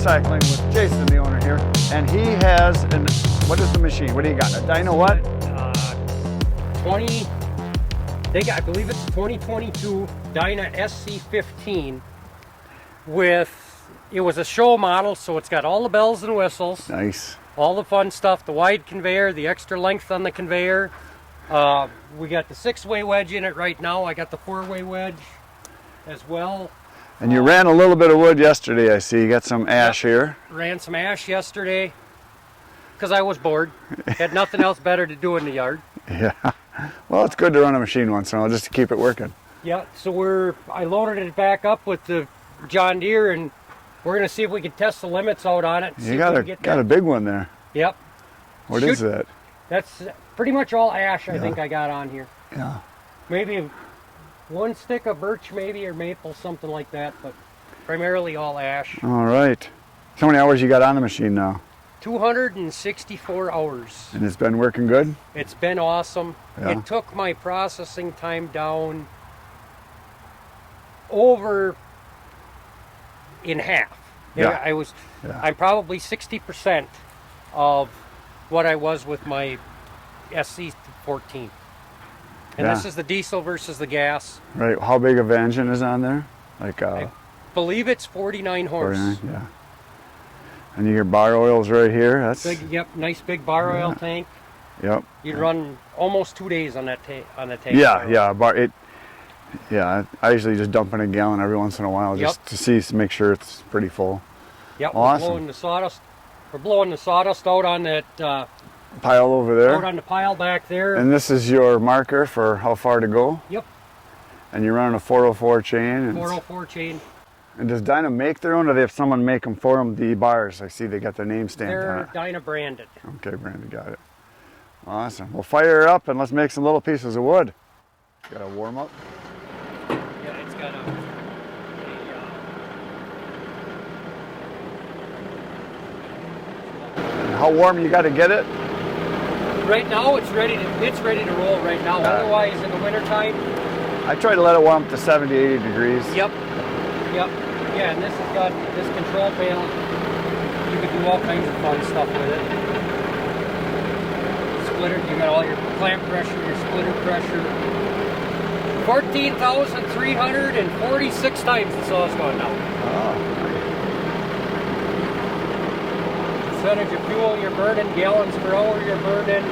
Recycling with Jason, the owner here, and he has an, what is the machine? What do you got? A DYNA what? 20, I believe it's 2022 DYNA SC15 with, it was a show model, so it's got all the bells and whistles. Nice. All the fun stuff, the wide conveyor, the extra length on the conveyor. We got the 6-way wedge in it right now. I got the 4-way wedge as well. And you ran a little bit of wood yesterday, I see. You got some ash here. Ran some ash yesterday because I was bored. Had nothing else better to do in the yard. Yeah. Well, it's good to run a machine once in a while just to keep it working. Yeah, so I loaded it back up with the John Deere, and we're going to see if we can test the limits out on it. You got a big one there. Yep. What is that? That's pretty much all ash, I think I got on here. Yeah. Maybe one stick of birch, maybe, or maple, something like that, but primarily all ash. All right. How many hours you got on the machine now? 264 hours. And it's been working good? It's been awesome. Yeah. It took my processing time down over in half. Yeah. I'm probably 60% of what I was with my SC14. And this is the diesel versus the gas. Right. How big of an engine is on there? Like I believe it's 49 horse. 49, yeah. And your bar oil's right here. That's big. Yep, nice big bar oil tank. Yep. You'd run almost 2 days on that tank. Yeah, yeah. Yeah, I usually just dump in a gallon every once in a while just to make sure it's pretty full. Yep. Awesome. We're blowing the sawdust. We're blowing the sawdust out on that pile over there. Out on the pile back there. And this is your marker for how far to go. Yep. And you're running a 404 chain. 404 chain. And does DYNA make their own, or do they have someone make them for them? The bars, I see they got their name stamped on it. They're DYNA branded. Okay, branded, got it. Awesome. Well, fire her up and let's make some little pieces of wood. Got a warm up. Yeah, it's got How warm you got to get it? Right now, it's ready to roll right now. Otherwise, in the wintertime, I try to let it warm up to 70, 80 degrees. Yep. Yeah, and this has got this control panel. You can do all kinds of fun stuff with it. Splitter, you got all your clamp pressure, your splitter pressure. 14,346 times the saw's gone now. Oh. Percentage of fuel you're burning, gallons per hour you're burning.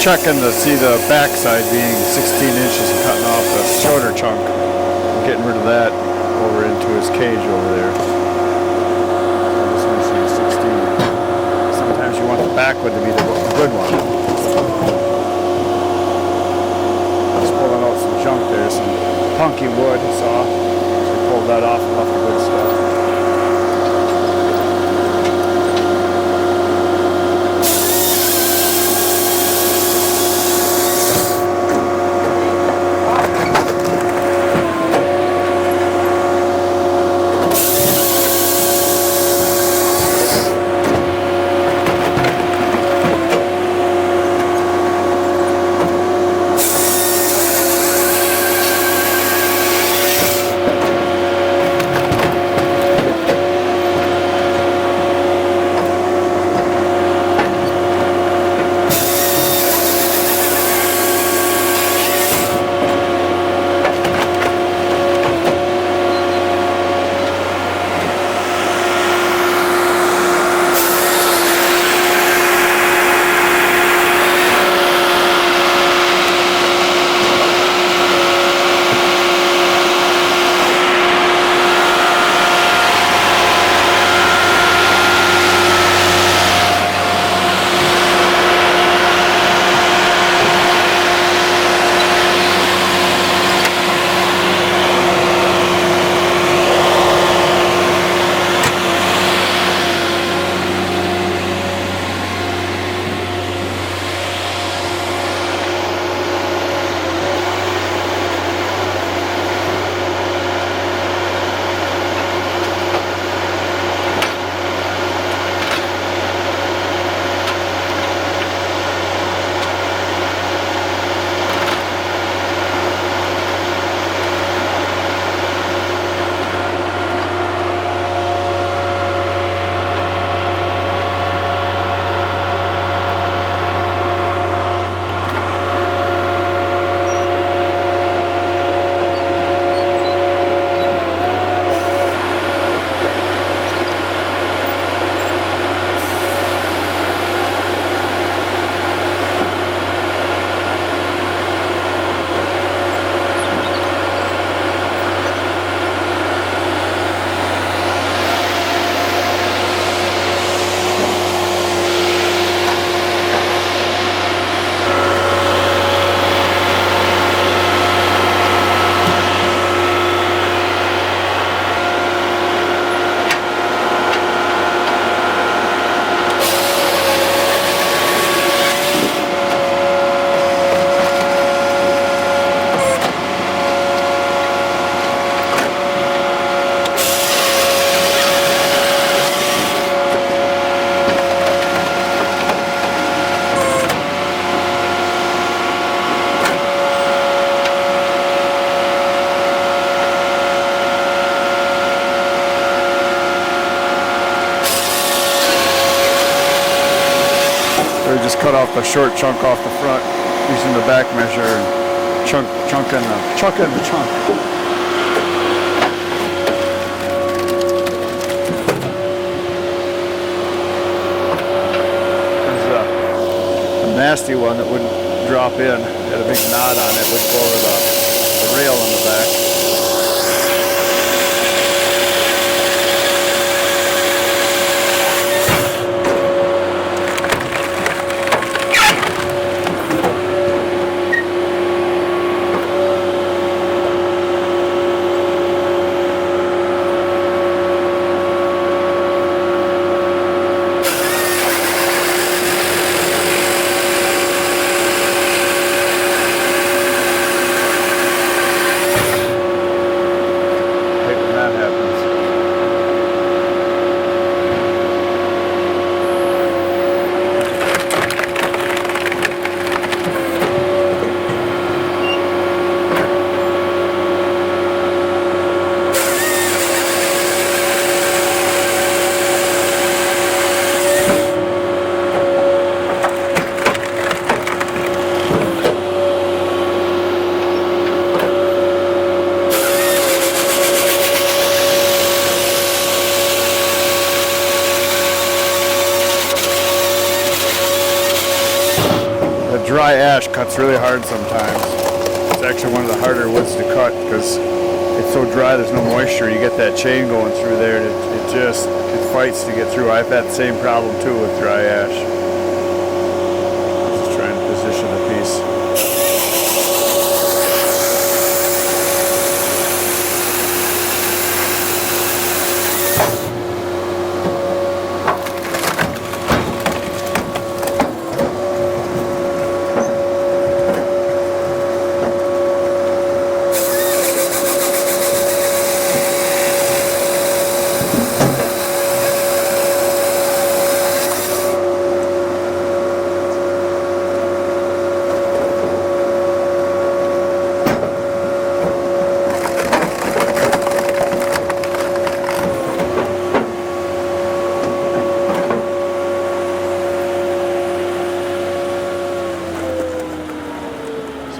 checking to see the backside being 16 inches and cutting off the shorter chunk and getting rid of that over into his cage over there. This one's 16. Sometimes you want the backwood to be the good one. Just pulling out some junk there, some punky wood saw. So pulled that off and left the good stuff. Just cut off the short chunk off the front using the back measure and chucking the chunk. There's a nasty one that wouldn't drop in, had a big knot on it, would go over the rail on the back. dry ash cuts really hard sometimes. It's actually one of the harder woods to cut because it's so dry, there's no moisture. You get that chain going through there, and it fights to get through. I've had the same problem too with dry ash. Just trying to position the piece.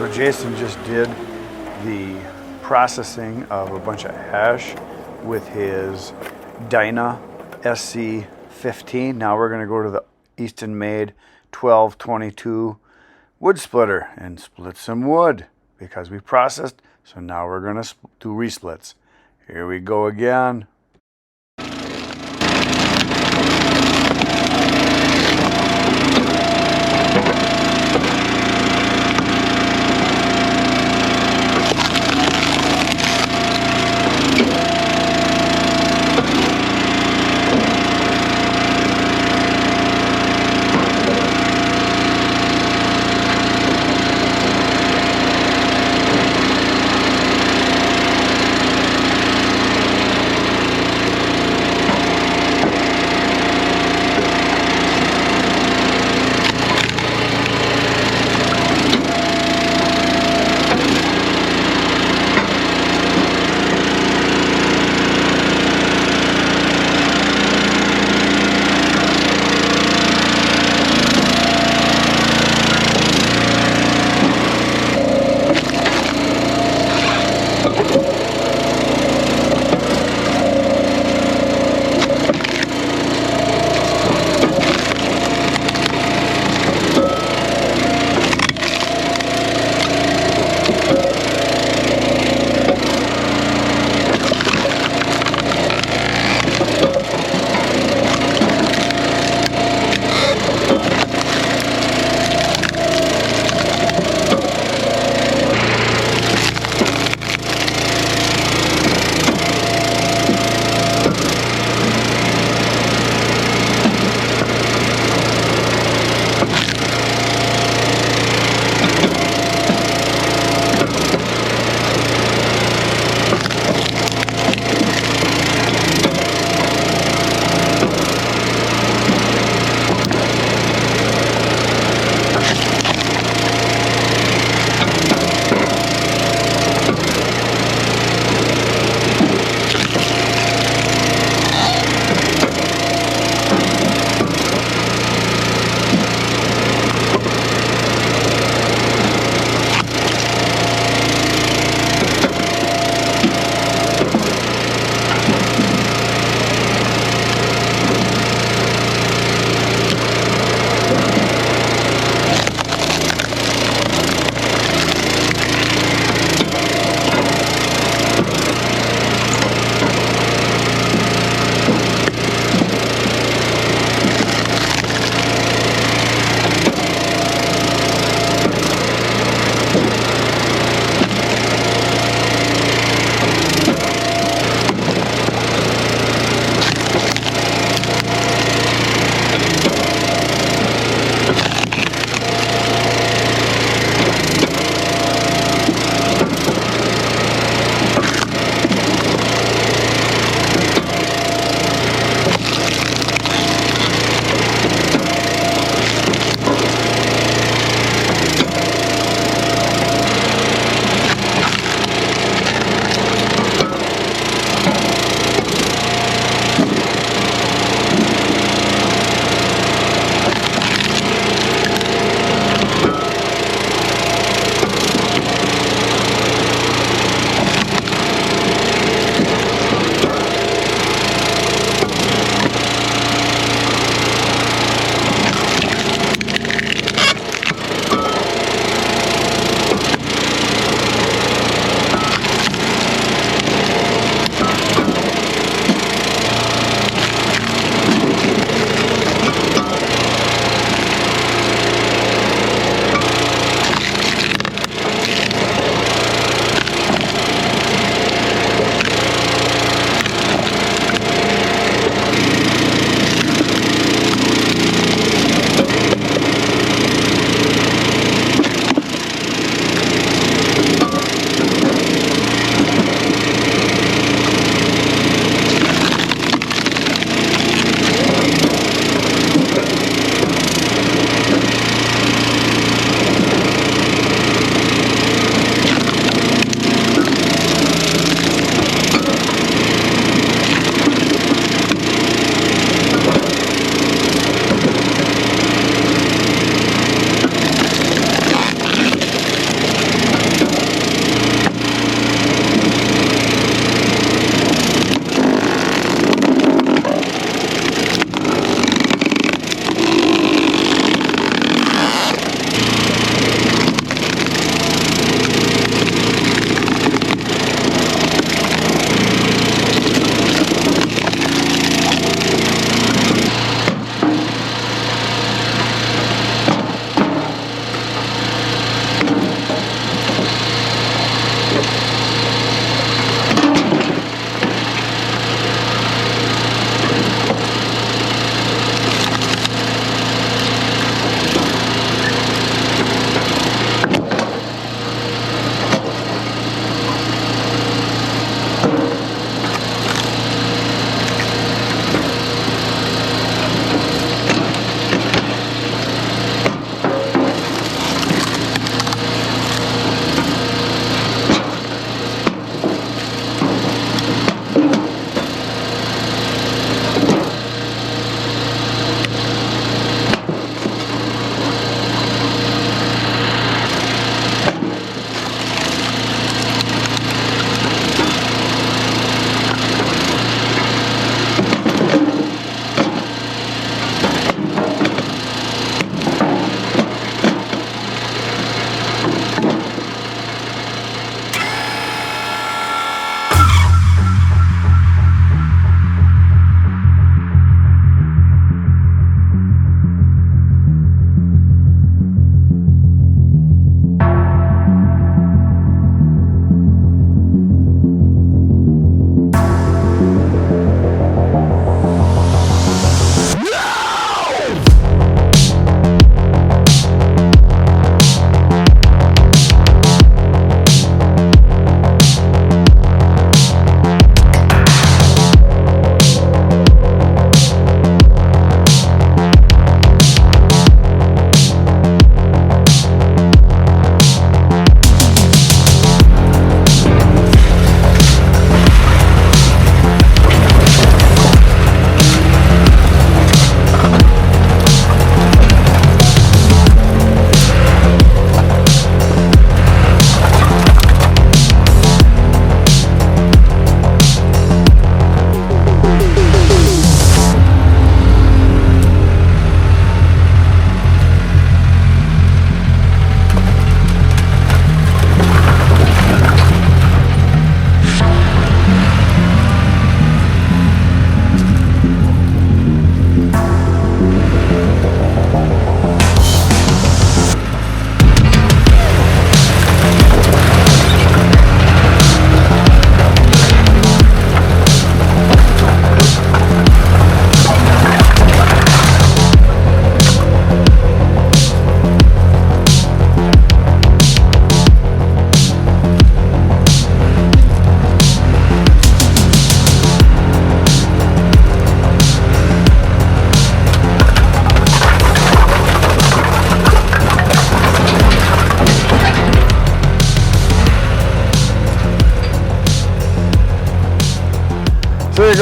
So Jason just did the processing of a bunch of ash with his DYNA SC15. Now we're going to go to the EASTONMADE 1222 wood splitter and split some wood because we processed. So now we're going to do resplits. Here we go again.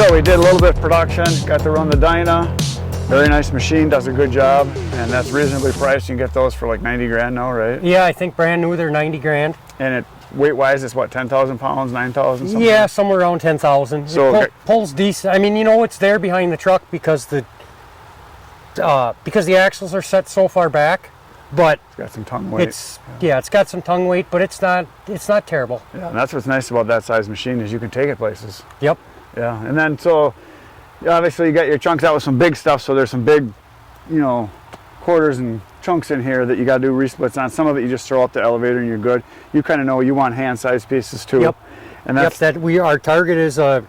go. We did a little bit of production. Got to run the DYNA. Very nice machine, does a good job, and that's reasonably priced. You can get those for like 90 grand now, right? Yeah, I think brand new they're 90 grand. And it weight-wise, it's what, 10,000 pounds, 9,000 something? Yeah, somewhere around 10,000. So it pulls decent. I mean, you know, it's there behind the truck because the axles are set so far back, but it's got some tongue weight. It's got some tongue weight, but it's not terrible. Yeah, and that's what's nice about that size machine is you can take it places. Yep. Yeah, and then so obviously you got your chunks out with some big stuff, so there's some big, you know, quarters and chunks in here that you got to do resplits on. Some of it you just throw up the elevator and you're good. You kind of know you want hand-sized pieces too. Yep. And that's our target is a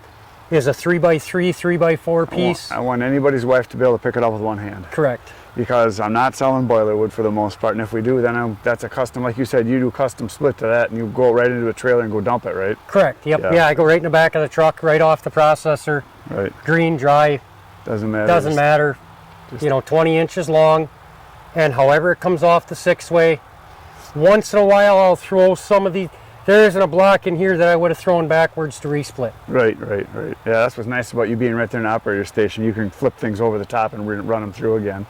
3x3, 3x4 piece. I want anybody's wife to be able to pick it up with one hand. Correct. Because I'm not selling boiler wood for the most part, and if we do, then that's a custom, like you said, you do custom split to that, and you go right into a trailer and go dump it, right? Correct. Yep. Yeah, I go right in the back of the truck, right off the processor. Right. Green, dry. Doesn't matter. Doesn't matter. You know, 20 inches long, and however it comes off the 6-way. Once in a while, I'll throw some of the. There isn't a block in here that I would have thrown backwards to resplit. Right. Yeah, that's what's nice about you being right there in the operator station. You can flip things over the top and run them through again.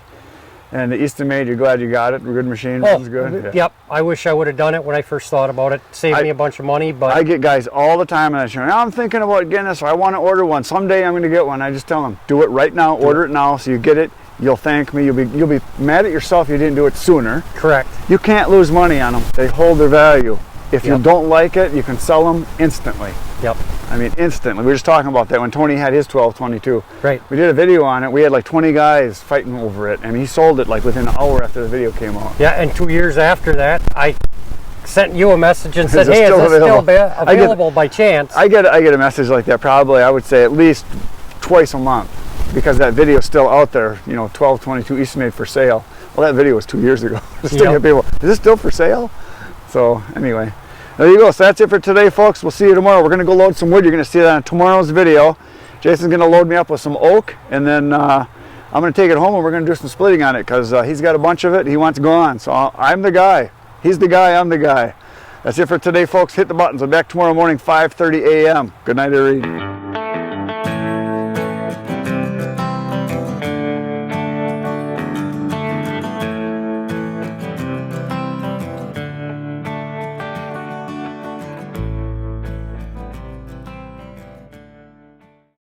And the EASTONMADE, you're glad you got it? Good machine, runs good? Yeah. Yep, I wish I would have done it when I first thought about it. Saved me a bunch of money, but... I get guys all the time, and I say, I'm thinking about getting this, or I want to order one. Someday I'm going to get one. I just tell them, do it right now, order it now, so you get it. You'll thank me. You'll be mad at yourself you didn't do it sooner. Correct. You can't lose money on them. They hold their value. If you don't like it, you can sell them instantly. Yep. I mean, instantly. We were just talking about that when Tony had his 1222. Right. We did a video on it. We had like 20 guys fighting over it, and he sold it like within an hour after the video came out. Yeah, and 2 years after that, I sent you a message and said, hey, is this still available by chance? I get a message like that probably, I would say, at least twice a month, because that video is still out there, you know, 1222 EASTONMADE for sale. Well, that video was 2 years ago. Still get people, is this still for sale? So anyway, there you go. So that's it for today, folks. We'll see you tomorrow. We're going to go load some wood. You're going to see that on tomorrow's video. Jason's going to load me up with some oak, and then I'm going to take it home and we're going to do some splitting on it because he's got a bunch of it. He wants gone. So I'm the guy. He's the guy. I'm the guy. That's it for today, folks. Hit the buttons. I'm back tomorrow morning, 5:30 a.m. Good night, everybody.